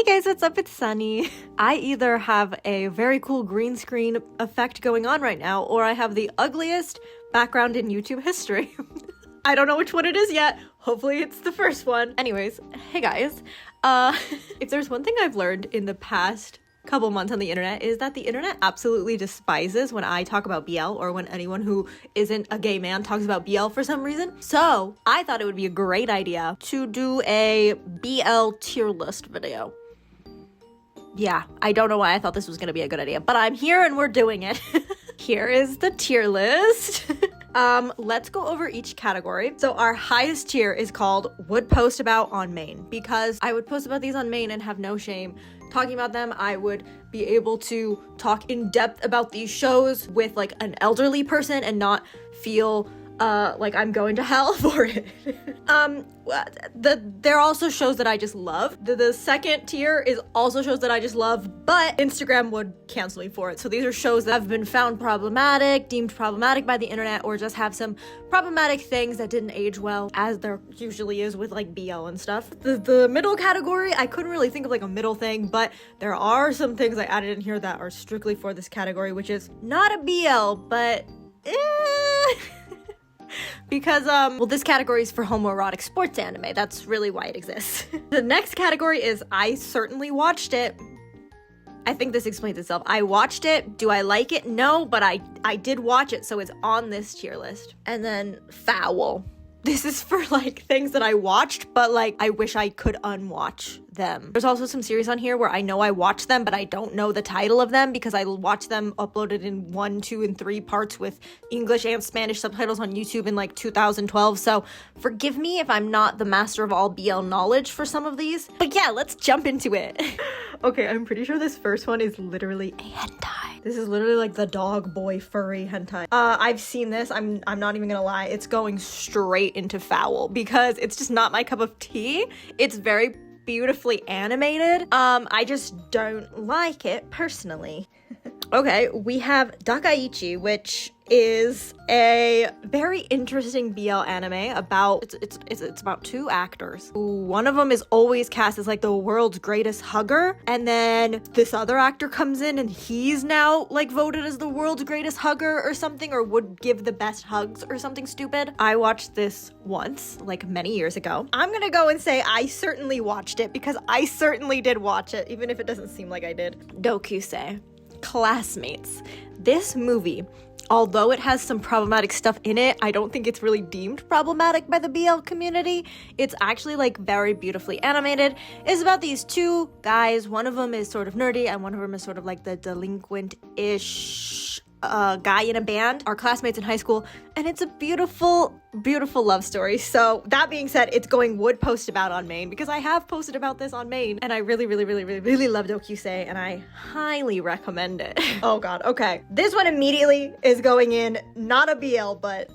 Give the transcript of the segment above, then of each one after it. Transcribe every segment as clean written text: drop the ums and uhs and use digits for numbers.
Hey guys, what's up? It's Sunny. I either have a very cool green screen effect going on right now, or I have the ugliest background in YouTube history. I don't know which one it is yet. Hopefully it's the first one. Anyways, hey guys. If there's one thing I've learned in the past couple months on the internet is that the internet absolutely despises when I talk about BL or when anyone who isn't a gay man talks about BL for some reason. So I thought it would be a great idea to do a BL tier list video. Yeah, I don't know why I thought this was gonna be a good idea, but I'm here and we're doing it. Here is the tier list. Let's go over each category. So our highest tier is called Would Post About on Main, because I would post about these on Main and have no shame talking about them. I would be able to talk in depth about these shows with like an elderly person and not feel like I'm going to hell for it. There are also shows that I just love. The second tier is also shows that I just love, but Instagram would cancel me for it. So these are shows that have been found problematic, deemed problematic by the internet, or just have some problematic things that didn't age well, as there usually is with like BL and stuff. The middle category, I couldn't really think of like a middle thing, but there are some things I added in here that are strictly for this category, which is not a BL, but because, well, this category is for homoerotic sports anime. That's really why it exists. The next category is I certainly watched it. I think this explains itself. I watched it. Do I like it? No, but I did watch it, so it's on this tier list. And then foul. This is for like things that I watched, but like I wish I could unwatch them. There's also some series on here where I know I watched them, but I don't know the title of them because I watched them uploaded in 1, 2, and 3 parts with English and Spanish subtitles on YouTube in like 2012. So forgive me if I'm not the master of all BL knowledge for some of these. But yeah, let's jump into it. Okay, I'm pretty sure this first one is literally a hentai. This is literally like the dog boy furry hentai. I've seen this. I'm not even gonna lie. It's going straight into foul because it's just not my cup of tea. It's very beautifully animated. I just don't like it personally. Okay, we have Dakaichi, which is a very interesting BL anime about it's about 2 actors. One of them is always cast as like the world's greatest hugger, and then this other actor comes in and he's now like voted as the world's greatest hugger or something, or would give the best hugs or something stupid. I watched this once, like many years ago. I'm gonna go and say I certainly watched it because I certainly did watch it, even if it doesn't seem like I did. Dokuse. Classmates. This movie, although it has some problematic stuff in it, I don't think it's really deemed problematic by the BL community. It's actually like very beautifully animated. It's about these 2 guys. One of them is sort of nerdy and one of them is sort of like the delinquent-ish guy in a band, are classmates in high school, and it's a beautiful, beautiful love story. So that being said, it's going Would Post About on Main because I have posted about this on Main, and I really love Dokuse, and I highly recommend it. Oh god, okay. This one immediately is going in, not a BL, but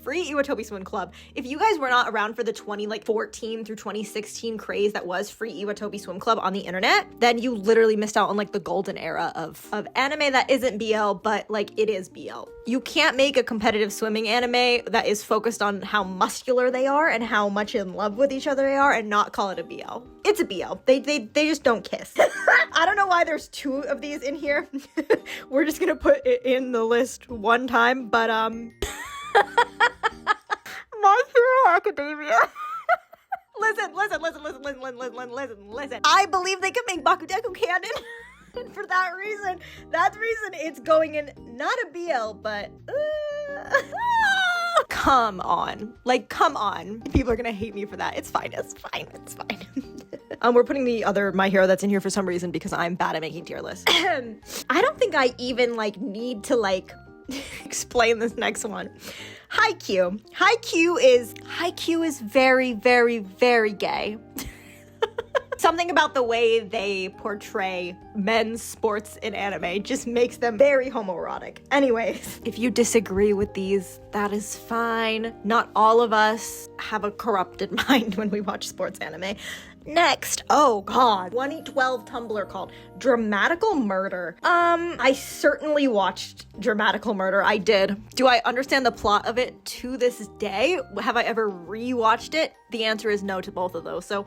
Free Iwatobi Swim Club. If you guys were not around for the 2014 through 2016 craze that was Free Iwatobi Swim Club on the internet, then you literally missed out on like the golden era of anime that isn't BL, but like it is BL. You can't make a competitive swimming anime that is focused on how muscular they are and how much in love with each other they are and not call it a BL. It's a BL. They just don't kiss. I don't know why there's 2 of these in here. We're just gonna put it in the list one time, but My Hero Academia. Listen. I believe they can make Bakudeku canon. And for that reason, it's going in not a BL, but come on. Like, come on. People are gonna hate me for that. It's fine. We're putting the other My Hero that's in here for some reason because I'm bad at making tier lists. I don't think I even like need to like explain this next one. Haikyuu. Haikyuu is very, very, very gay. Something about the way they portray men's sports in anime just makes them very homoerotic. Anyways, if you disagree with these, that is fine. Not all of us have a corrupted mind when we watch sports anime. Next, oh god, 2012 Tumblr called Dramatical Murder. I certainly watched Dramatical Murder. I did. Do I understand the plot of it to this day? Have I ever rewatched it? The answer is no to both of those. So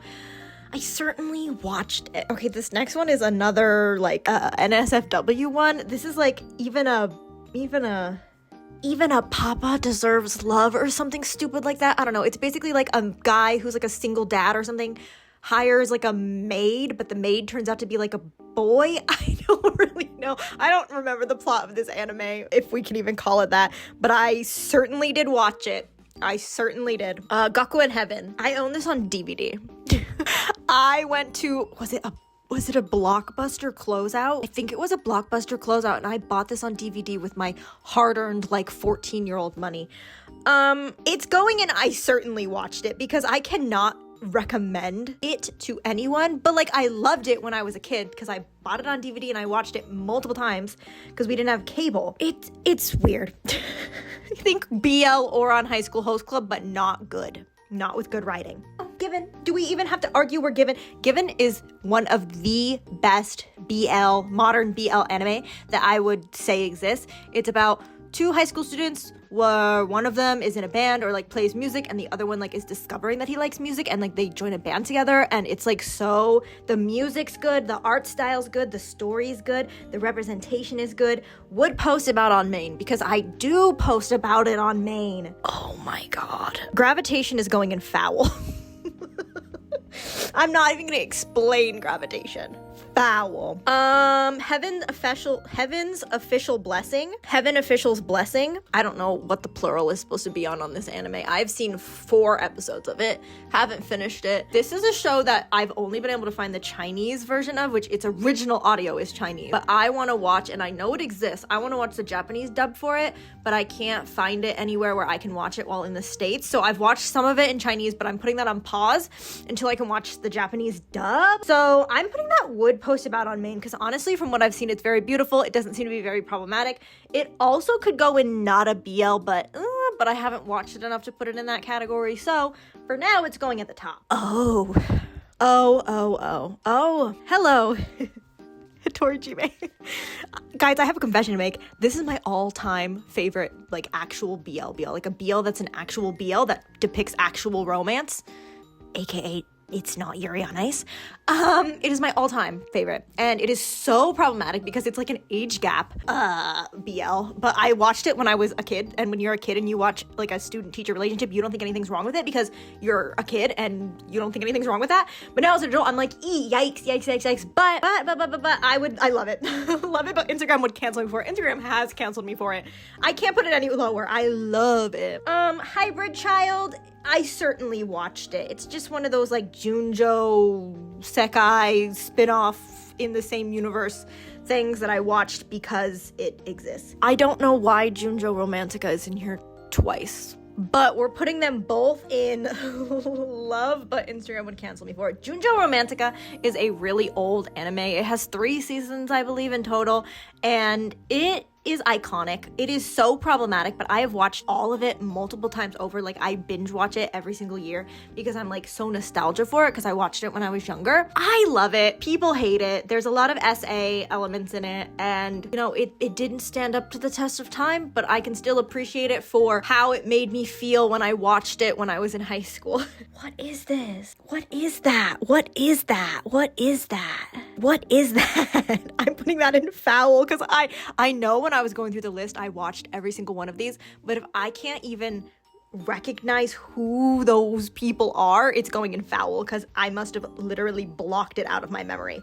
I certainly watched it. Okay, this next one is another like NSFW one. This is like even a papa deserves love or something stupid like that. I don't know. It's basically like a guy who's like a single dad or something hires like a maid, but the maid turns out to be like a boy. I don't really know. I don't remember the plot of this anime, if we can even call it that, but I certainly did watch it. I certainly did. Gaku in Heaven. I own this on DVD. I went to, was it a Blockbuster closeout? I think it was a Blockbuster closeout, and I bought this on DVD with my hard-earned, like, 14-year-old money. It's going, and I certainly watched it because I cannot recommend it to anyone, but like I loved it when I was a kid because I bought it on DVD and I watched it multiple times because we didn't have cable. It's weird. I think BL or on High School Host Club, but not good. Not with good writing. Oh, Given. Do we even have to argue we're Given? Given is one of the best modern BL anime that I would say exists. It's about two high school students where one of them is in a band or like plays music and the other one like is discovering that he likes music and like they join a band together, and it's like, so the music's good, the art style's good, the story's good, the representation is good. Would post about on main because I do post about it on main. Oh my god. Gravitation is going in foul. I'm not even gonna explain gravitation. Foul. Heaven's official blessing. Heaven official's blessing. I don't know what the plural is supposed to be on this anime. I've seen 4 episodes of it. Haven't finished it. This is a show that I've only been able to find the Chinese version of, which its original audio is Chinese. But I want to watch, and I know it exists, I want to watch the Japanese dub for it, but I can't find it anywhere where I can watch it while in the States. So I've watched some of it in Chinese, but I'm putting that on pause until I can watch the Japanese dub. So I'm putting that would post about on main because honestly, from what I've seen, it's very beautiful. It doesn't seem to be very problematic. It also could go in not a BL, but I haven't watched it enough to put it in that category. So for now, it's going at the top. Oh, hello. Torijime. Guys, I have a confession to make. This is my all-time favorite, like, actual BL. Like a BL that's an actual BL that depicts actual romance, aka it's not Yuri on Ice. It is my all-time favorite, and it is so problematic because it's like an age gap BL, but I watched it when I was a kid, and when you're a kid and you watch like a student-teacher relationship, you don't think anything's wrong with it because you're a kid and you don't think anything's wrong with that. But now as an adult, I'm like, yikes, but I love it. Love it, but Instagram would cancel me for it. Instagram has canceled me for it. I can't put it any lower. I love it. Hybrid Child, I certainly watched it. It's just one of those like Junjo Sekai spin-off in the same universe things that I watched because it exists. I don't know why Junjo Romantica is in here twice, but we're putting them both in love, but Instagram would cancel me for it. Junjo Romantica is a really old anime. It has 3 seasons, I believe, in total, and it is iconic. It is so problematic, but I have watched all of it multiple times over. Like, I binge watch it every single year because I'm like so nostalgia for it because I watched it when I was younger. I love it. People hate it. There's a lot of SA elements in it, and you know, it didn't stand up to the test of time, but I can still appreciate it for how it made me feel when I watched it when I was in high school. What is this? What is that? What is that? What is that? What is that? I'm putting that in foul because I know when I was going through the list, I watched every single one of these, but if I can't even recognize who those people are, it's going in foul because I must have literally blocked it out of my memory.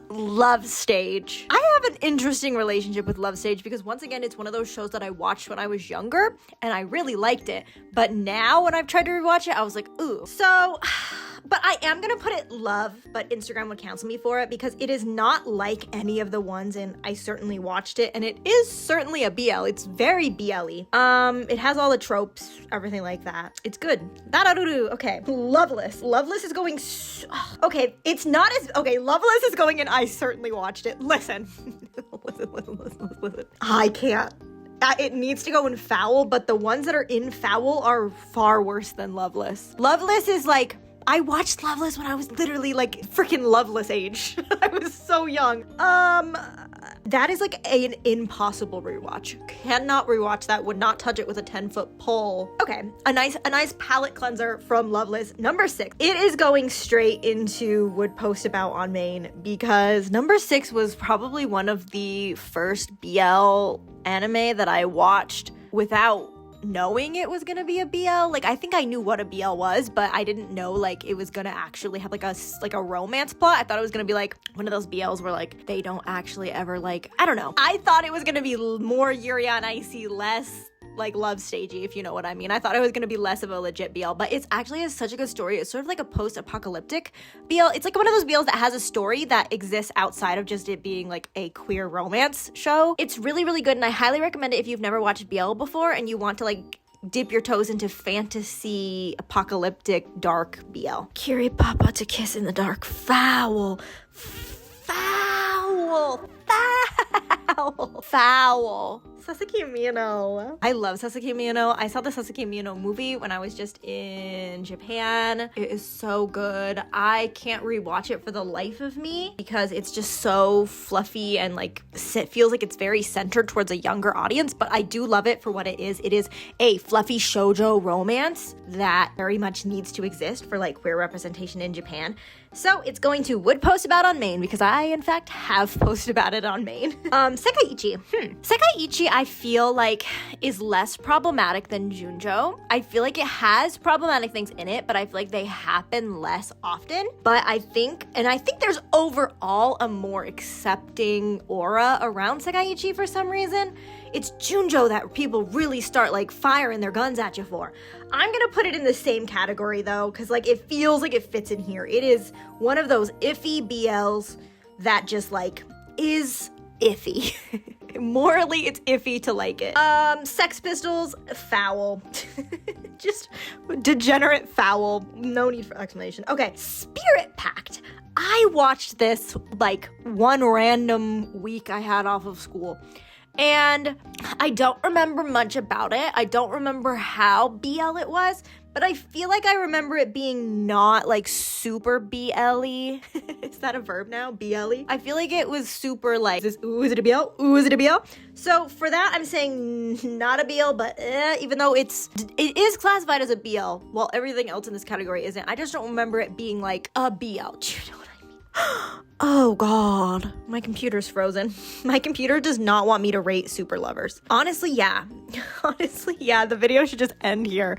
Love Stage. I have an interesting relationship with Love Stage because once again, it's one of those shows that I watched when I was younger and I really liked it, but now when I've tried to rewatch it, I was like, ooh. So, but I am gonna put it love, but Instagram would cancel me for it because it is not like any of the ones in I Certainly Watched It, and it is certainly a BL. It's very BL-y. It has all the tropes, everything like that. It's good. Okay. Loveless. Loveless is going okay, it's not as okay, Loveless is going in I Certainly Watched It. Listen. Listen. I can't. It needs to go in foul, but the ones that are in foul are far worse than Loveless. Loveless is like, I watched Loveless when I was literally like freaking Loveless age. I was so young. That is like an impossible rewatch. Cannot rewatch that, would not touch it with a 10-foot pole. Okay, a nice palate cleanser from Loveless. Number 6. It is going straight into Would Post About on Main because number 6 was probably one of the first BL anime that I watched without knowing it was gonna be a BL. Like, I think I knew what a BL was, but I didn't know like it was gonna actually have like a romance plot. I thought it was gonna be like one of those BLs where like they don't actually ever like, I don't know. I thought it was gonna be more Yuri on Icy, less like love stagey, if you know what I mean. I thought it was gonna be less of a legit BL, but it's actually such a good story. It's sort of like a post-apocalyptic BL. It's like one of those BLs that has a story that exists outside of just it being like a queer romance show. It's really, really good, and I highly recommend it if you've never watched BL before and you want to like dip your toes into fantasy, apocalyptic, dark BL. Kiri Papa to kiss in the dark. Foul. Sasaki Miyano. I love Sasaki Miyano. I saw the Sasaki Miyano movie when I was just in Japan. It is so good. I can't rewatch it for the life of me because it's just so fluffy and like it feels like it's very centered towards a younger audience, but I do love it for what it is. It is a fluffy shoujo romance that very much needs to exist for like queer representation in Japan. So it's going to Would Post About on Main because I, in fact, have posted about it on Main. Sekaiichi. Sekaiichi, I feel like, is less problematic than Junjo. I feel like it has problematic things in it, but I feel like they happen less often. But I think there's overall a more accepting aura around Sekaiichi for some reason. It's Junjo that people really start like firing their guns at you for. I'm gonna put it in the same category though, because like it feels like it fits in here. It is one of those iffy BLs that just like is iffy. Morally, it's iffy to like it. Sex Pistols, foul. Just degenerate foul. No need for explanation. Okay, Spirit Pact. I watched this like one random week I had off of school. And I don't remember much about it. I don't remember how BL it was, but I feel like I remember it being not like super BL-y. Is that a verb now? BL-y? I feel like it was super like, ooh, is it a BL? Ooh, is it a BL? So for that, I'm saying not a BL, but even though it is classified as a BL, while everything else in this category isn't. I just don't remember it being like a BL. Do you know what I mean? Oh god, my computer's frozen. My computer does not want me to rate Super Lovers. Honestly, yeah. The video should just end here.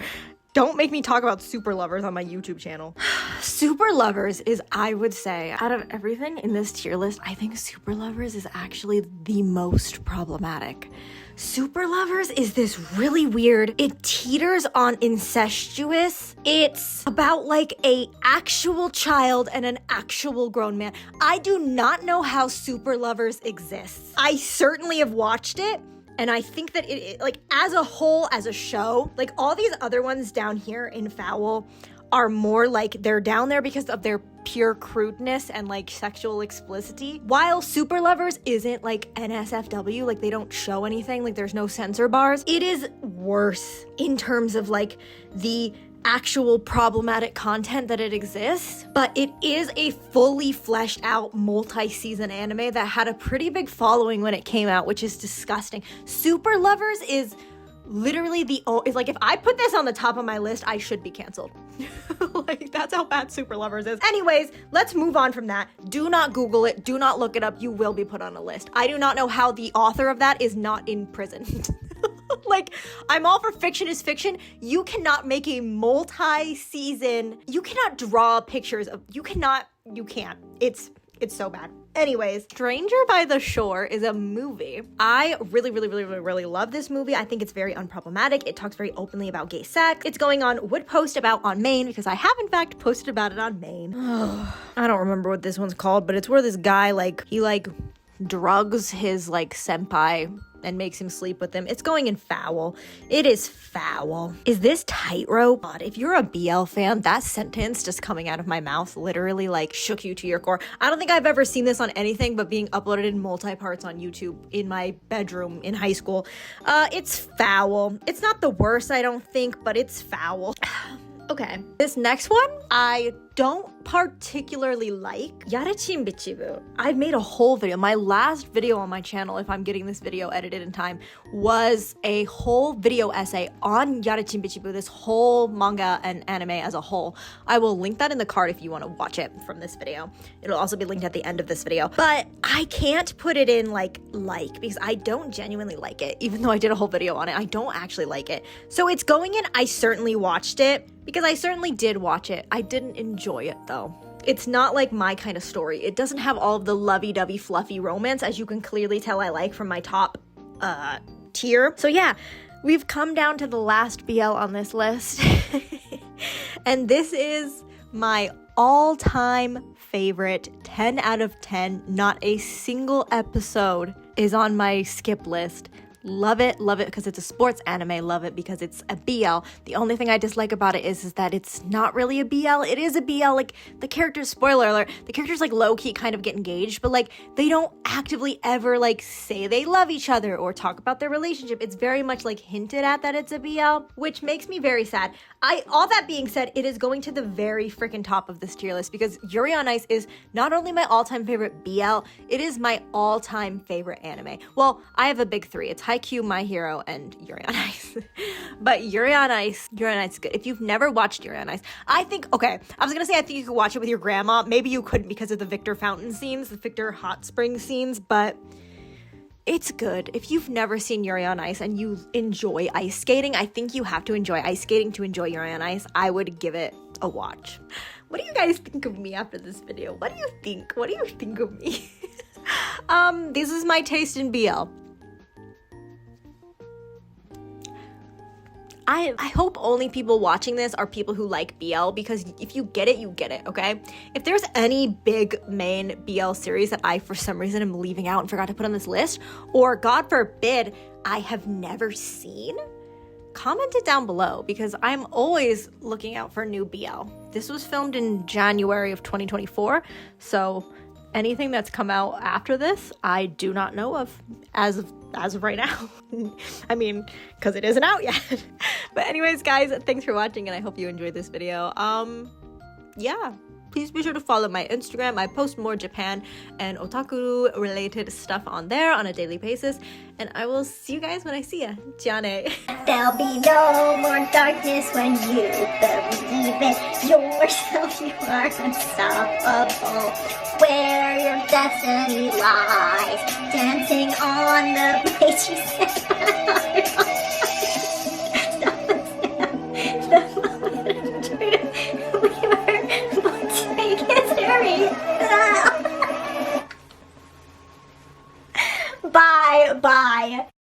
Don't make me talk about Super Lovers on my YouTube channel. Super Lovers is, I would say, out of everything in this tier list, I think Super Lovers is actually the most problematic. Super Lovers is this really weird, it teeters on incestuous. It's about like a actual child and an actual grown man. I do not know how Super Lovers exists. I certainly have watched it. And I think that it like as a whole, as a show, like all these other ones down here in Foul are more like they're down there because of their pure crudeness and like sexual explicitity. While Super Lovers isn't like NSFW, like they don't show anything, like there's no censor bars. It is worse in terms of like the actual problematic content that it exists, but it is a fully fleshed out multi-season anime that had a pretty big following when it came out, which is disgusting. Super Lovers is literally is like if I put this on the top of my list, I should be canceled. Like that's how bad Super Lovers is. Anyways, let's move on from that. Do not Google it. Do not look it up. You will be put on a list. I do not know how the author of that is not in prison. Like, I'm all for fiction is fiction. You cannot make a multi-season, you cannot draw pictures of, you can't. It's so bad. Anyways, Stranger by the Shore is a movie. I really love this movie. I think it's very unproblematic. It talks very openly about gay sex. It's going on Would Post About on Main because I have in fact posted about it on Main. I don't remember what this one's called, but it's where this guy he drugs his senpai and makes him sleep with him. It's going in Foul. It is foul. Is this Tightrope? God, if you're a BL fan, that sentence just coming out of my mouth literally shook you to your core. I don't think I've ever seen this on anything but being uploaded in multi-parts on YouTube in my bedroom in high school. It's foul. It's not the worst, I don't think, but it's foul. Okay, this next one, I don't particularly like Yarichin Bichibu. I've made a whole video. My last video on my channel, if I'm getting this video edited in time, was a whole video essay on Yarichin Bichibu, this whole manga and anime as a whole. I will link that in the card if you want to watch it from this video. It'll also be linked at the end of this video. But I can't put it in like because I don't genuinely like it. Even though I did a whole video on it, I don't actually like it. So it's going in, I certainly watched it, because I certainly did watch it. I didn't enjoy it though. It's not like my kind of story. It doesn't have all of the lovey-dovey fluffy romance, as you can clearly tell I like from my top tier. So yeah, we've come down to the last BL on this list. And this is my all-time favorite, 10 out of 10. Not a single episode is on my skip list. Love it because it's a sports anime. Love it because it's a BL. The only thing I dislike about it is that it's not really a BL. It is a BL. Like, the characters, spoiler alert, the characters like low-key kind of get engaged, but like they don't actively ever like say they love each other or talk about their relationship. It's very much like hinted at that it's a BL, which makes me very sad. All that being said, it is going to the very freaking top of this tier list because Yuri on Ice is not only my all-time favorite BL, it is my all-time favorite anime. Well, I have a big three. It's Haikyuu, My Hero, and Yuri on Ice. But Yuri on Ice is good. If you've never watched Yuri on Ice, I think you could watch it with your grandma. Maybe you couldn't because of the Victor Fountain scenes, the Victor Hot Spring scenes, but it's good. If you've never seen Yuri on Ice and you enjoy ice skating, I think you have to enjoy ice skating to enjoy Yuri on Ice. I would give it a watch. What do you guys think of me after this video? What do you think? What do you think of me? This is my taste in BL. I hope only people watching this are people who like BL, because if you get it, you get it, okay? If there's any big main BL series that I, for some reason, am leaving out and forgot to put on this list, or God forbid, I have never seen, comment it down below, because I'm always looking out for new BL. This was filmed in January of 2024, so anything that's come out after this, I do not know of as of right now. I mean, because it isn't out yet. But anyways, guys, thanks for watching, and I hope you enjoyed this video. Yeah, please be sure to follow my Instagram. I post more Japan and otaku related stuff on there on a daily basis, and I will see you guys when I see ya. Jane. There'll be no more darkness when you believe in yourself. You are unstoppable. Where your destiny lies, dancing on the beach.